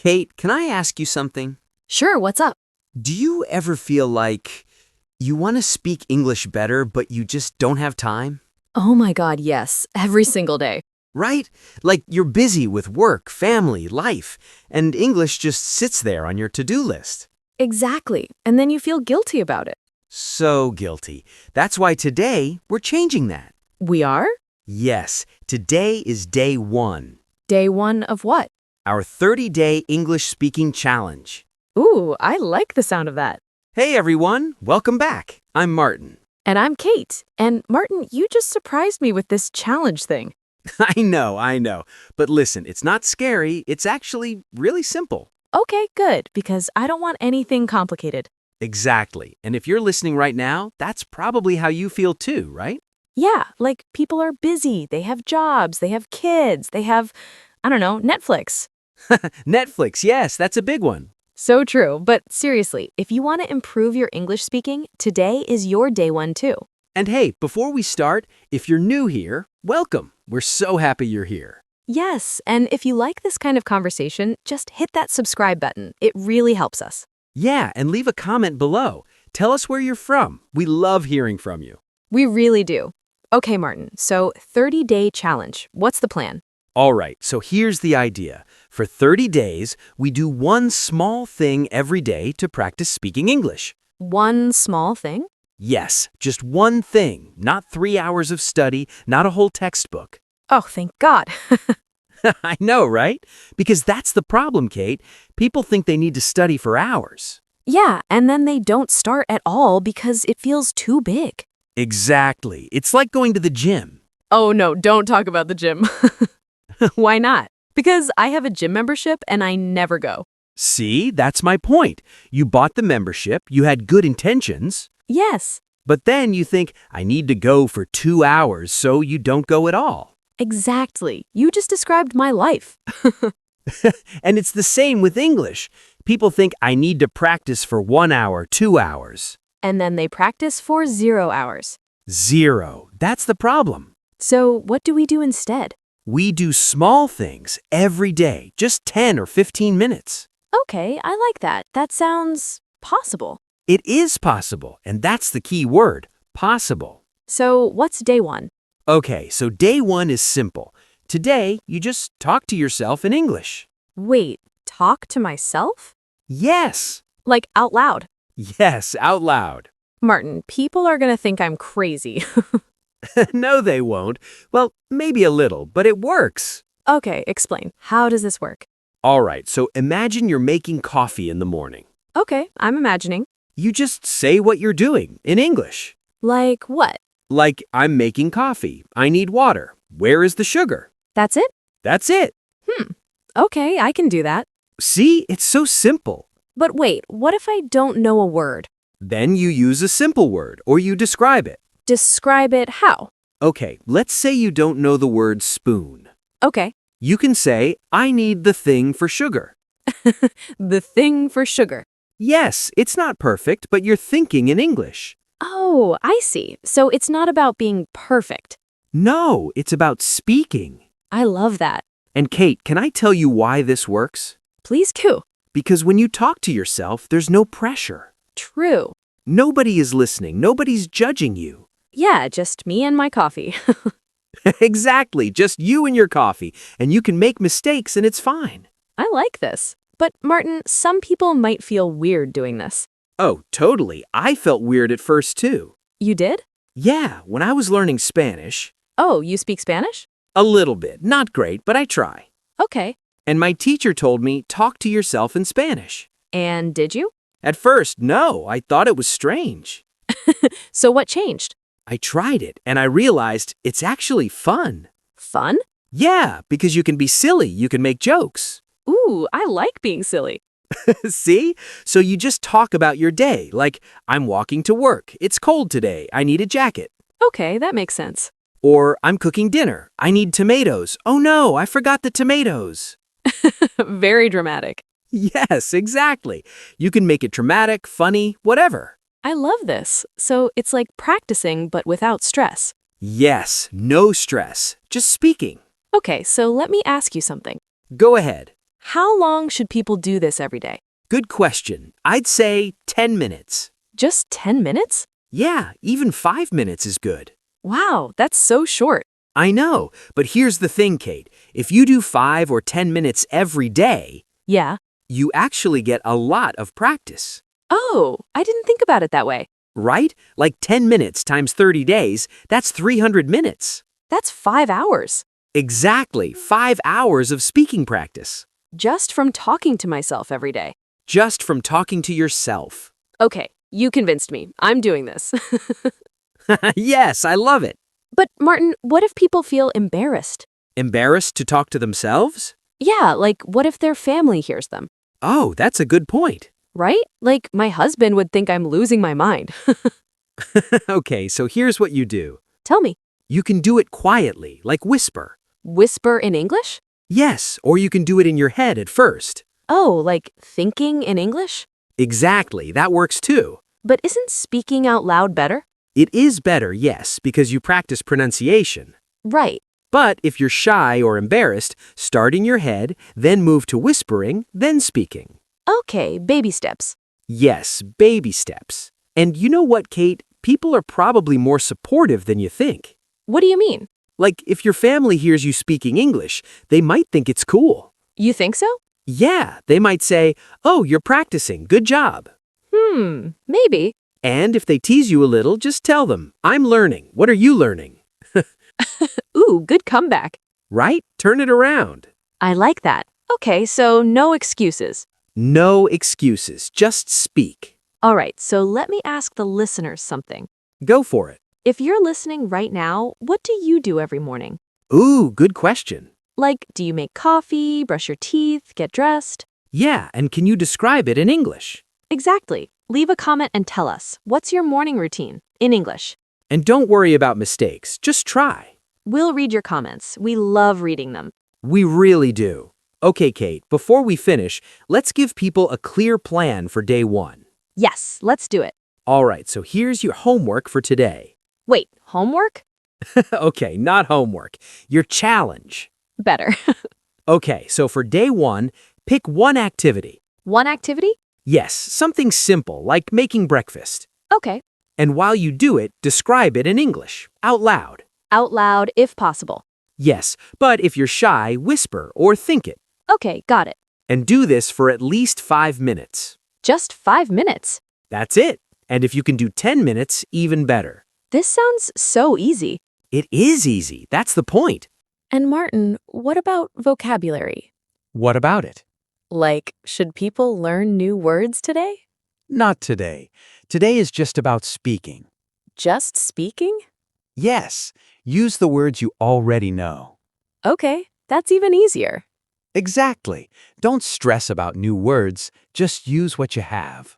Kate, can I ask you something? Sure, what's up? Do you ever feel like you want to speak English better, but you just don't have time? Oh my God, yes, every single day. Right? Like you're busy with work, family, life, and English just sits there on your to-do list. Exactly. And then you feel guilty about it. So guilty. That's why today we're changing that. We are? Yes, today is day 1, Day one of what? our 30-day English speaking challenge. Ooh, I like the sound of that. Hey everyone, welcome back. I'm Martin. And I'm Kate. And Martin, you just surprised me with this challenge thing. I know. But listen, it's not scary. It's actually really simple. Okay, good, because I don't want anything complicated. Exactly. And if you're listening right now, that's probably how you feel too, right? Yeah, like people are busy, they have jobs, they have kids, they have, I don't know, Netflix. Netflix, yes, that's a big one. So true, but seriously, if you want to improve your English speaking, today is your day one too. And hey, before we start, if you're new here, welcome. We're so happy you're here. Yes, and if you like this kind of conversation, just hit that subscribe button. It really helps us. Yeah, and leave a comment below. Tell us where you're from. We love hearing from you. We really do. Okay, Martin, so 30-day challenge. What's the plan? All right, so here's the idea. For 30 days, we do one small thing every day to practice speaking English. One small thing? Yes, just one thing, not 3 hours of study, not a whole textbook. Oh, thank God. I know, right? Because that's the problem, Kate. People think they need to study for hours. Yeah, and then they don't start at all because it feels too big. Exactly. It's like going to the gym. Oh no, don't talk about the gym. Why not? Because I have a gym membership and I never go. See, that's my point. You bought the membership, you had good intentions, Yes, but then you think, I need to go for 2 hours, so you don't go at all. exactly. You just described my life. And it's the same with English. People think I need to practice for 1 hour, 2 hours. And then they practice for 0 hours. 0. That's the problem. So what do we do instead? We do small things every day, just 10 or 15 minutes. Okay, I like that. That sounds possible. It is possible, and that's the key word, possible. So what's day one? Okay, so day 1 is simple. Today, you just talk to yourself in English. Wait, talk to myself? Yes. Like out loud. Yes, out loud. Martin, people are going to think I'm crazy. No, they won't. Well, maybe a little, but it works. Okay, explain. How does this work? All right, so imagine you're making coffee in the morning. Okay, I'm imagining. You just say what you're doing in English. Like what? Like, I'm making coffee. I need water. Where is the sugar? That's it? That's it. Okay, I can do that. See, it's so simple. But wait, what if I don't know a word? Then you use a simple word, or you describe it. Describe it how? Okay, let's say you don't know the word spoon. Okay, You can say, I need the thing for sugar. the thing for sugar. Yes, it's not perfect, but you're thinking in English. Oh, I see. So it's not about being perfect. No, it's about speaking. I love that. And Kate, can I tell you why this works? Please do. Because when you talk to yourself, there's no pressure. True. Nobody is listening. Nobody's judging you. Yeah, just me and my coffee. Exactly, just you and your coffee, and you can make mistakes and it's fine. I like this. But Martin, some people might feel weird doing this. Oh, totally. I felt weird at first too. You did? Yeah, when I was learning Spanish. Oh, you speak Spanish? A little bit. Not great, but I try. Okay. And my teacher told me, talk to yourself in Spanish. And did you? At first, no, I thought it was strange. So what changed? I tried it, and I realized it's actually fun. Fun? Yeah, because you can be silly, you can make jokes. Ooh, I like being silly. See? So you just talk about your day, like, I'm walking to work, it's cold today, I need a jacket. Okay, that makes sense. Or, I'm cooking dinner, I need tomatoes. Oh no, I forgot the tomatoes. Very dramatic. Yes, exactly. You can make it dramatic, funny, whatever. I love this. So it's like practicing, but without stress. Yes, no stress, just speaking. Okay, so let me ask you something. Go ahead. How long should people do this every day? Good question. I'd say 10 minutes. Just 10 minutes? Yeah, even 5 minutes is good. Wow, that's so short. I know, but here's the thing, Kate. If you do 5 or 10 minutes every day, Yeah. you actually get a lot of practice. Oh, I didn't think about it that way. Right? Like 10 minutes times 30 days, that's 300 minutes. That's 5 hours. Exactly, 5 hours of speaking practice. Just from talking to myself every day. Just from talking to yourself. Okay, you convinced me. I'm doing this. Yes, I love it. But Martin, what if people feel embarrassed? Embarrassed to talk to themselves? Yeah, like what if their family hears them? Oh, that's a good point. Right? Like my husband would think I'm losing my mind. Okay, so here's what you do. Tell me, You can do it quietly, like whisper. whisper in English? Yes, or you can do it in your head at first. Oh, like thinking in English? Exactly, that works too. But isn't speaking out loud better? It is better, yes, because you practice pronunciation. Right. But if you're shy or embarrassed, start in your head, then move to whispering, then speaking. Okay, baby steps. Yes, baby steps. And you know what, Kate? People are probably more supportive than you think. What do you mean? Like, if your family hears you speaking English, they might think it's cool. You think so? Yeah, they might say, "Oh, you're practicing, good job." Maybe. And if they tease you a little, just tell them, "I'm learning. What are you learning?" Ooh, good comeback. Right? Turn it around. I like that. Okay, so no excuses. No excuses, just speak. All right, so let me ask the listeners something. Go for it. If you're listening right now, what do you do every morning? Ooh, good question. Like, do you make coffee, brush your teeth, get dressed? Yeah, and can you describe it in English? Exactly. Leave a comment and tell us, what's your morning routine in English? And don't worry about mistakes, just try. We'll read your comments. We love reading them. We really do. Okay, Kate, before we finish, let's give people a clear plan for day 1. Yes, let's do it. All right, so here's your homework for today. Wait, homework? Okay, not homework. Your challenge. Better. Okay, so for day 1, pick one activity. One activity? Yes, something simple like making breakfast. Okay. And while you do it, describe it in English, out loud. Out loud if possible. Yes, but if you're shy, whisper or think it. Okay, got it. And do this for at least 5 minutes. Just 5 minutes. That's it. And if you can do 10 minutes, even better. This sounds so easy. It is easy. That's the point. And Martin, what about vocabulary? What about it? Like, should people learn new words today? Not today. Today is just about speaking. Just speaking? Yes, use the words you already know. Okay, that's even easier. Exactly. Don't stress about new words, just use what you have.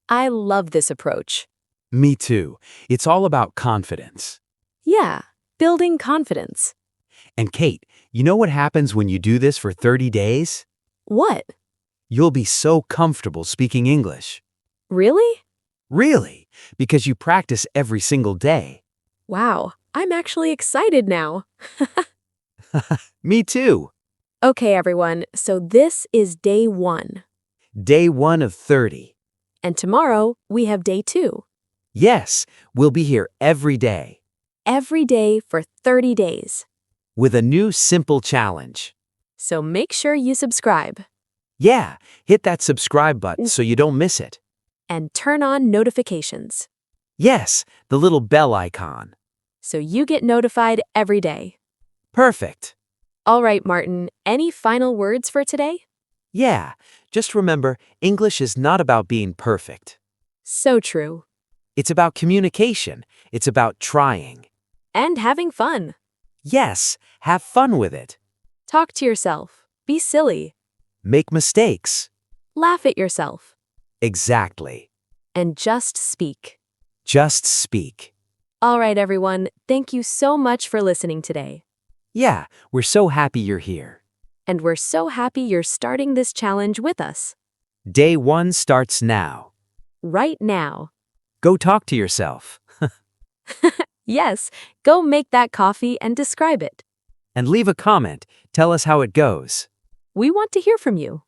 I love this approach. Me too. It's all about confidence. Yeah, building confidence. And Kate, you know what happens when you do this for 30 days? What? You'll be so comfortable speaking English. Really? Really, because you practice every single day. Wow, I'm actually excited now. Me too. Okay, everyone, so this is day 1. Day 1 of 30. And tomorrow, we have day 2. Yes, we'll be here every day Every day for 30 days. with a new simple challenge. So make sure you subscribe Yeah, hit that subscribe button so you don't miss it. and turn on notifications Yes, the little bell icon. so you get notified every day. Perfect. All right, Martin, any final words for today? Yeah, just remember, English is not about being perfect. So true. It's about communication. It's about trying. And having fun. Yes, have fun with it. Talk to yourself. Be silly. Make mistakes. Laugh at yourself. Exactly. And just speak. Just speak. All right, everyone, thank you so much for listening today. Yeah, we're so happy you're here. And we're so happy you're starting this challenge with us. Day 1 starts now. Right now. Go talk to yourself. Yes, go make that coffee and describe it. And leave a comment. Tell us how it goes. We want to hear from you.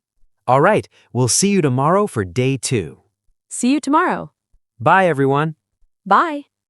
All right, we'll see you tomorrow for day 2. See you tomorrow. Bye, everyone. Bye.